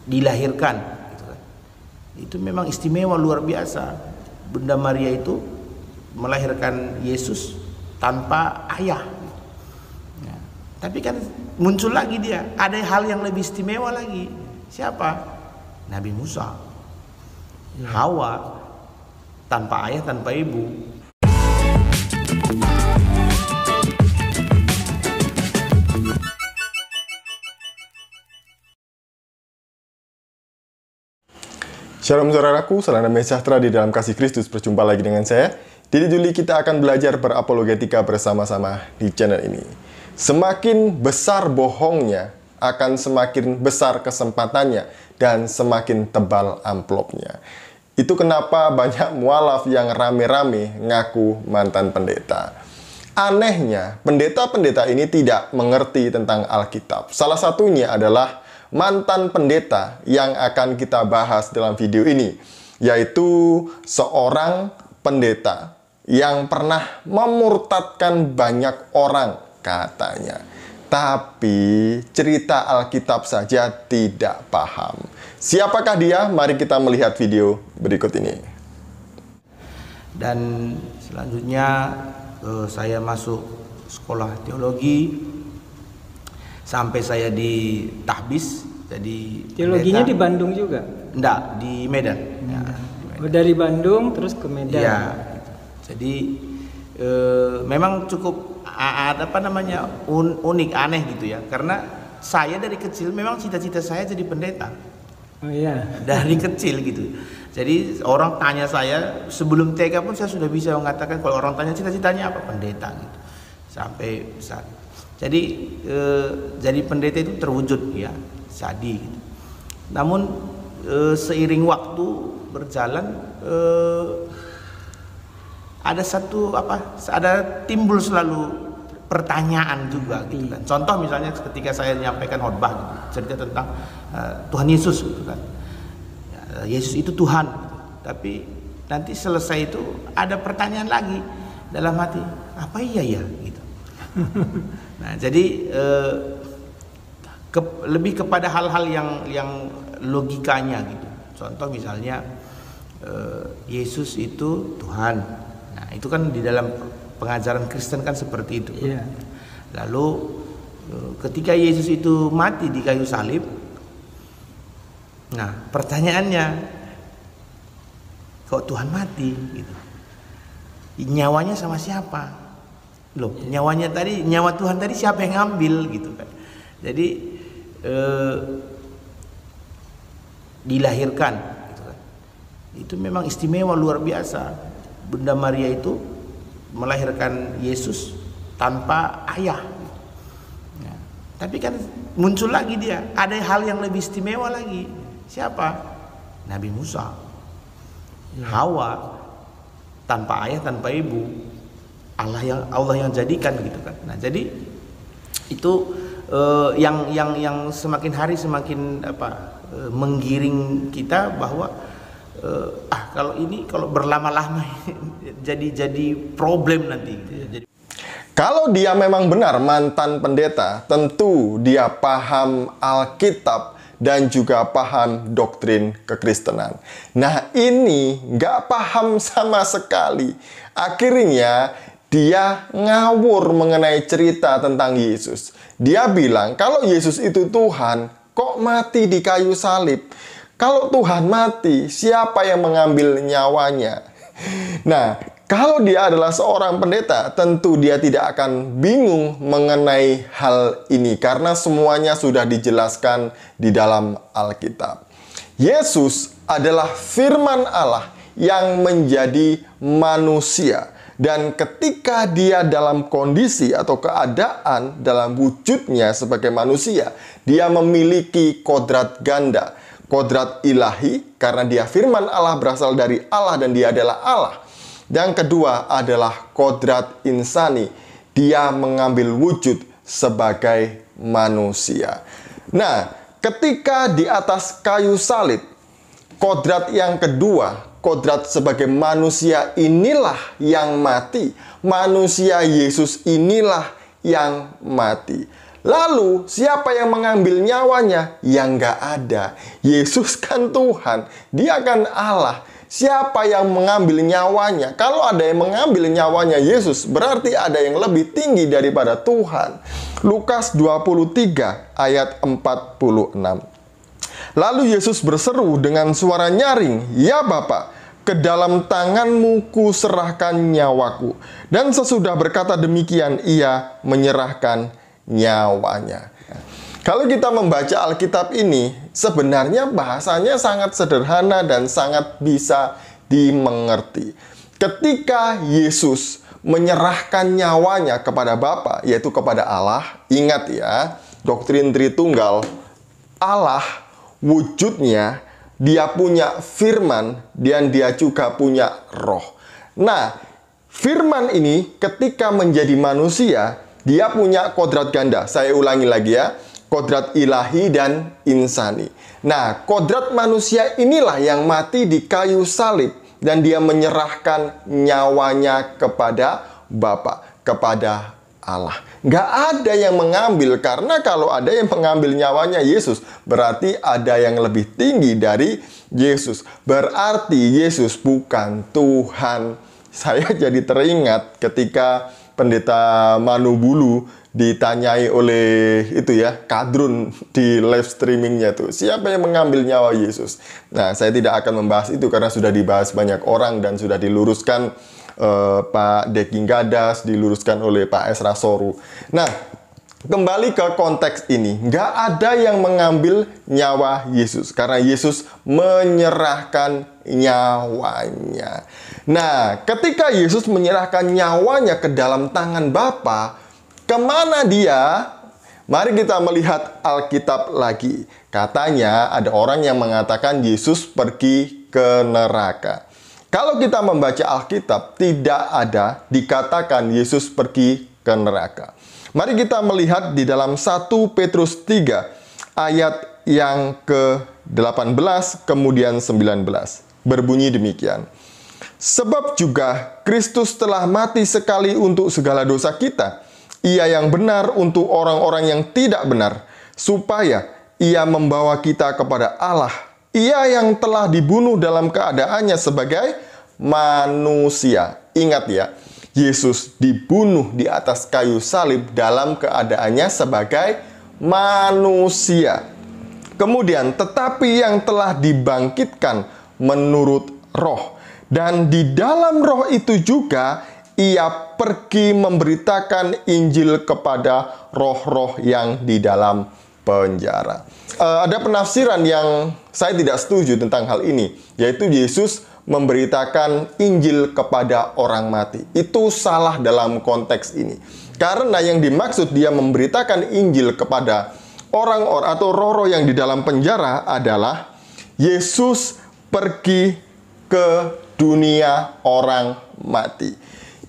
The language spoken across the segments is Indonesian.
dilahirkan gitu kan. Itu memang istimewa luar biasa. Bunda Maria itu melahirkan Yesus tanpa ayah. Ya. Tapi kan muncul lagi dia, ada hal yang lebih istimewa lagi. Siapa? Nabi Musa. Hawa tanpa ayah, tanpa ibu. Shalom saudaraku, salam damai sejahtera di dalam kasih Kristus. Berjumpa lagi dengan saya, Didi Juli. Kita akan belajar berapologetika bersama-sama di channel ini. Semakin besar bohongnya, akan semakin besar kesempatannya, dan semakin tebal amplopnya. Itu kenapa banyak mualaf yang rame-rame ngaku mantan pendeta. Anehnya, pendeta-pendeta ini tidak mengerti tentang Alkitab. Salah satunya adalah mantan pendeta yang akan kita bahas dalam video ini, yaitu seorang pendeta yang pernah memurtadkan banyak orang katanya, tapi cerita Alkitab saja tidak paham. Siapakah dia? Mari kita melihat video berikut ini. Dan selanjutnya saya masuk sekolah teologi sampai saya di tahbis, jadi teologinya pendeta. Di Bandung juga? Enggak, di Medan. Ya, di Medan. Dari Bandung terus ke Medan. Ya, jadi memang cukup unik, aneh gitu ya, karena saya dari kecil memang cita-cita saya jadi pendeta. Oh iya. Dari kecil gitu. Jadi orang tanya saya sebelum TK pun saya sudah bisa mengatakan, kalau orang tanya cita-citanya apa, pendeta gitu. Sampai besar. Jadi pendeta itu terwujud ya, jadi gitu. Namun seiring waktu berjalan ada timbul selalu pertanyaan juga gitu kan. Contoh misalnya ketika saya menyampaikan khotbah gitu, cerita tentang Tuhan Yesus gitu kan. Yesus itu Tuhan gitu. Tapi nanti selesai itu ada pertanyaan lagi dalam hati, apa iya ya gitu. Nah, jadi lebih kepada hal-hal yang logikanya gitu. Contoh misalnya Yesus itu Tuhan. Nah, itu kan di dalam pengajaran Kristen kan seperti itu. Yeah. Lalu ketika Yesus itu mati di kayu salib, nah pertanyaannya, kok Tuhan mati gitu? Nyawanya sama siapa? Loh, nyawa Tuhan tadi siapa yang ngambil gitu kan. Jadi dilahirkan gitu kan. Itu memang istimewa luar biasa. Bunda Maria itu melahirkan Yesus tanpa ayah. Ya. Tapi kan muncul lagi dia, ada hal yang lebih istimewa lagi. Siapa? Nabi Musa. Hawa tanpa ayah, tanpa ibu. Allah yang jadikan gitu kan. Nah, jadi itu yang semakin hari semakin menggiring kita bahwa kalau berlama-lama jadi problem nanti gitu ya. Jadi, kalau dia memang benar mantan pendeta, tentu dia paham Alkitab dan juga paham doktrin kekristenan. Nah, ini nggak paham sama sekali. Akhirnya dia ngawur mengenai cerita tentang Yesus. Dia bilang kalau Yesus itu Tuhan, kok mati di kayu salib? Kalau Tuhan mati, siapa yang mengambil nyawanya? Nah, kalau dia adalah seorang pendeta, tentu dia tidak akan bingung mengenai hal ini, karena semuanya sudah dijelaskan di dalam Alkitab. Yesus adalah firman Allah yang menjadi manusia. Dan ketika dia dalam kondisi atau keadaan dalam wujudnya sebagai manusia, dia memiliki kodrat ganda. Kodrat ilahi karena dia firman Allah, berasal dari Allah dan dia adalah Allah. Yang kedua adalah kodrat insani. Dia mengambil wujud sebagai manusia. Nah, ketika di atas kayu salib, kodrat yang kedua, kodrat sebagai manusia inilah yang mati. Manusia Yesus inilah yang mati. Lalu siapa yang mengambil nyawanya? Ya nggak ada. Yesus kan Tuhan, dia kan Allah. Siapa yang mengambil nyawanya? Kalau ada yang mengambil nyawanya Yesus, berarti ada yang lebih tinggi daripada Tuhan. Lukas 23 ayat 46. Lalu Yesus berseru dengan suara nyaring, "Ya Bapa, ke dalam tangan-Mu kuserahkan nyawaku." Dan sesudah berkata demikian, ia menyerahkan nyawanya. Kalau kita membaca Alkitab ini, sebenarnya bahasanya sangat sederhana dan sangat bisa dimengerti. Ketika Yesus menyerahkan nyawanya kepada Bapa, yaitu kepada Allah, ingat ya, doktrin Tritunggal, Allah wujudnya, dia punya firman, dan dia juga punya roh. Nah, firman ini ketika menjadi manusia, dia punya kodrat ganda. Saya ulangi lagi ya, kodrat ilahi dan insani. Nah, kodrat manusia inilah yang mati di kayu salib, dan dia menyerahkan nyawanya kepada Bapa, kepada Allah. Nggak ada yang mengambil, karena kalau ada yang mengambil nyawanya Yesus, berarti ada yang lebih tinggi dari Yesus. Berarti Yesus bukan Tuhan. Saya jadi teringat ketika Pendeta Manubulu ditanyai oleh itu ya, Kadrun di live streamingnya tuh, siapa yang mengambil nyawa Yesus. Nah, saya tidak akan membahas itu karena sudah dibahas banyak orang dan sudah diluruskan Pak Deking Gadas, diluruskan oleh Pak Esra Soru. Nah, kembali ke konteks ini, nggak ada yang mengambil nyawa Yesus karena Yesus menyerahkan nyawanya. Nah, ketika Yesus menyerahkan nyawanya ke dalam tangan Bapa, kemana dia? Mari kita melihat Alkitab lagi. Katanya ada orang yang mengatakan Yesus pergi ke neraka. Kalau kita membaca Alkitab, tidak ada dikatakan Yesus pergi ke neraka. Mari kita melihat di dalam 1 Petrus 3 ayat yang ke-18 kemudian 19. Berbunyi demikian. Sebab juga Kristus telah mati sekali untuk segala dosa kita. Ia yang benar untuk orang-orang yang tidak benar, supaya ia membawa kita kepada Allah. Ia yang telah dibunuh dalam keadaannya sebagai manusia. Ingat ya, Yesus dibunuh di atas kayu salib dalam keadaannya sebagai manusia. Kemudian, tetapi yang telah dibangkitkan menurut roh. Dan di dalam roh itu juga ia pergi memberitakan Injil kepada roh-roh yang di dalam penjara. Ada penafsiran yang saya tidak setuju tentang hal ini, yaitu Yesus memberitakan Injil kepada orang mati. Itu salah dalam konteks ini. Karena yang dimaksud dia memberitakan Injil kepada orang-orang atau roh-roh yang di dalam penjara adalah Yesus pergi ke dunia orang mati.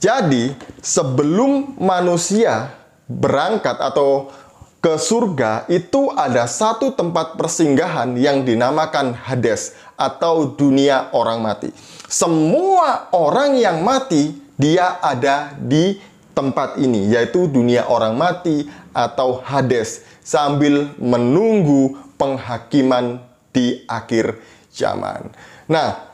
Jadi, sebelum manusia berangkat atau ke surga, itu ada satu tempat persinggahan yang dinamakan Hades atau dunia orang mati. Semua orang yang mati, dia ada di tempat ini, yaitu dunia orang mati atau Hades, sambil menunggu penghakiman di akhir zaman. Nah,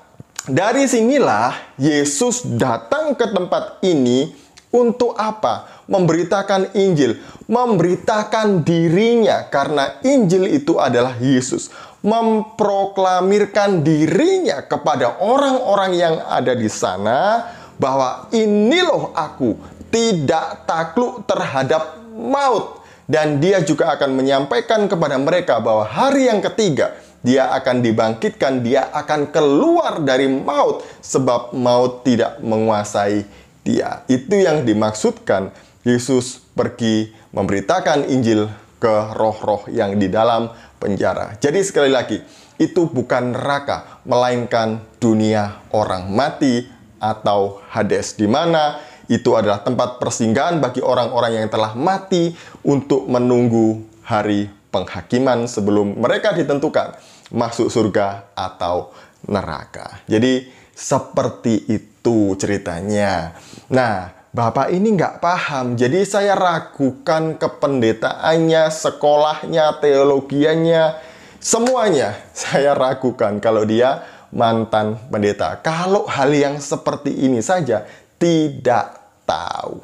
dari sinilah Yesus datang ke tempat ini untuk apa? Memberitakan Injil, memberitakan dirinya, karena Injil itu adalah Yesus. Memproklamirkan dirinya kepada orang-orang yang ada di sana bahwa ini loh aku, tidak takluk terhadap maut. Dan dia juga akan menyampaikan kepada mereka bahwa hari yang ketiga dia akan dibangkitkan, dia akan keluar dari maut, sebab maut tidak menguasai dia. Itu yang dimaksudkan Yesus pergi memberitakan Injil ke roh-roh yang di dalam penjara. Jadi sekali lagi, itu bukan neraka, melainkan dunia orang mati atau Hades, di mana itu adalah tempat persinggahan bagi orang-orang yang telah mati untuk menunggu hari penghakiman sebelum mereka ditentukan masuk surga atau neraka. Jadi seperti itu ceritanya. Nah, Bapak ini nggak paham, jadi saya ragukan kependetaannya, sekolahnya, teologianya, semuanya saya ragukan kalau dia mantan pendeta. Kalau hal yang seperti ini saja tidak tahu.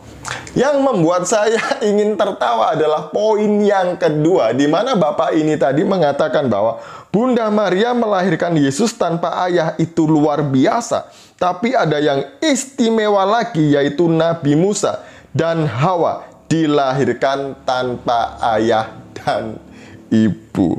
Yang membuat saya ingin tertawa adalah poin yang kedua, di mana Bapak ini tadi mengatakan bahwa Bunda Maria melahirkan Yesus tanpa ayah itu luar biasa. Tapi ada yang istimewa lagi, yaitu Nabi Musa dan Hawa dilahirkan tanpa ayah dan ibu.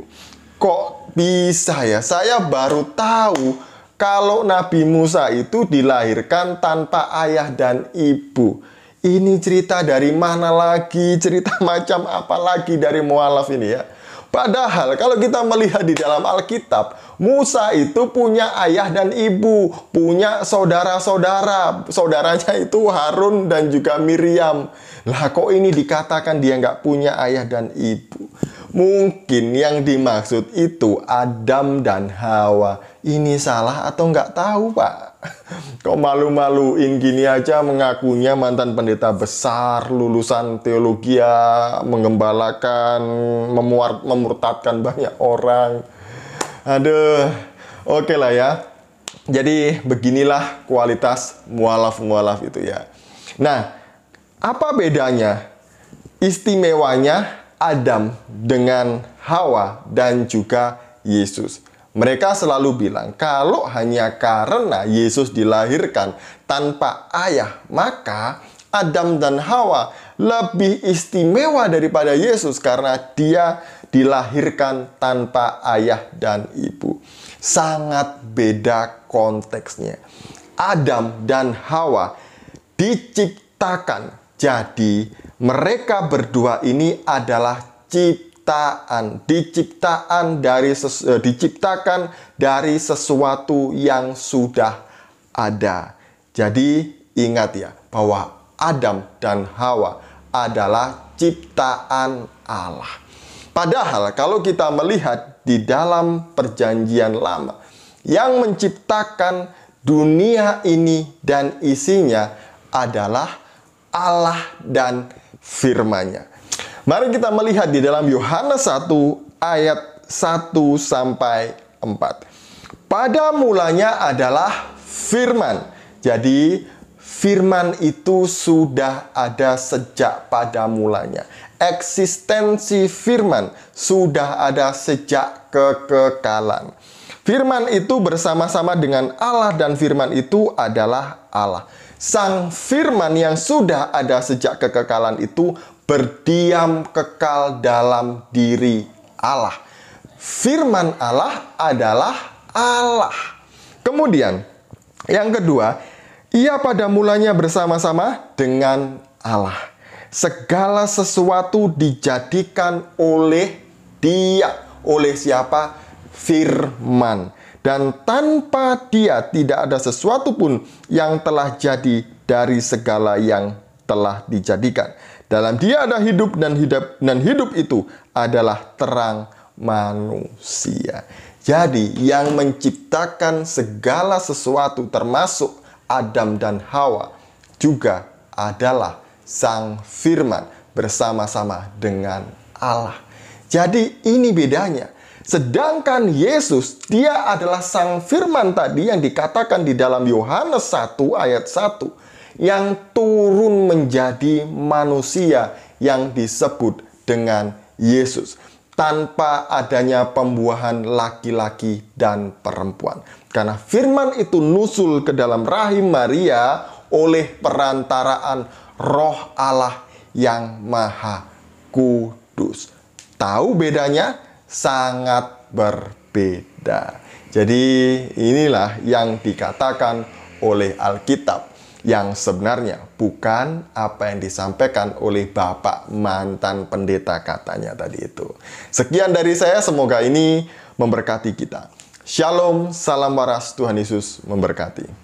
Kok bisa ya? Saya baru tahu kalau Nabi Musa itu dilahirkan tanpa ayah dan ibu. Ini cerita dari mana lagi? Cerita macam apa lagi dari mualaf ini ya? Padahal kalau kita melihat di dalam Alkitab, Musa itu punya ayah dan ibu, punya saudara-saudara. Saudaranya itu Harun dan juga Miriam. Lah kok ini dikatakan dia nggak punya ayah dan ibu? Mungkin yang dimaksud itu Adam dan Hawa. Ini salah atau nggak tahu, Pak? Kok malu-maluin gini aja mengakunya mantan pendeta besar, lulusan teologi, menggembalakan, memurtadkan banyak orang. Aduh, oke lah ya. Jadi beginilah kualitas mualaf-mualaf itu ya. Nah, apa bedanya, istimewanya Adam dengan Hawa dan juga Yesus? Mereka selalu bilang, kalau hanya karena Yesus dilahirkan tanpa ayah, maka Adam dan Hawa lebih istimewa daripada Yesus karena dia dilahirkan tanpa ayah dan ibu. Sangat beda konteksnya. Adam dan Hawa diciptakan, jadi mereka berdua ini adalah diciptakan dari sesuatu yang sudah ada. Jadi ingat ya, bahwa Adam dan Hawa adalah ciptaan Allah. Padahal kalau kita melihat di dalam Perjanjian Lama, yang menciptakan dunia ini dan isinya adalah Allah dan firman-Nya. Mari kita melihat di dalam Yohanes 1 ayat 1 sampai 4. Pada mulanya adalah firman. Jadi firman itu sudah ada sejak pada mulanya. Eksistensi firman sudah ada sejak kekekalan. Firman itu bersama-sama dengan Allah dan firman itu adalah Allah. Sang firman yang sudah ada sejak kekekalan itu berdiam kekal dalam diri Allah. Firman Allah adalah Allah. Kemudian, yang kedua, ia pada mulanya bersama-sama dengan Allah. Segala sesuatu dijadikan oleh Dia. Oleh siapa? Firman. Dan tanpa Dia tidak ada sesuatu pun yang telah jadi dari segala yang telah dijadikan. Dalam Dia ada hidup dan hidup itu adalah terang manusia. Jadi yang menciptakan segala sesuatu termasuk Adam dan Hawa juga adalah Sang Firman bersama-sama dengan Allah. Jadi ini bedanya. Sedangkan Yesus, Dia adalah Sang Firman tadi yang dikatakan di dalam Yohanes 1 ayat 1. Yang turun menjadi manusia yang disebut dengan Yesus. Tanpa adanya pembuahan laki-laki dan perempuan. Karena firman itu nusul ke dalam rahim Maria oleh perantaraan Roh Allah yang Maha Kudus. Tahu bedanya? Sangat berbeda. Jadi inilah yang dikatakan oleh Alkitab. Yang sebenarnya bukan apa yang disampaikan oleh Bapak mantan pendeta katanya tadi itu. Sekian dari saya, semoga ini memberkati kita. Shalom, salam waras, Tuhan Yesus memberkati.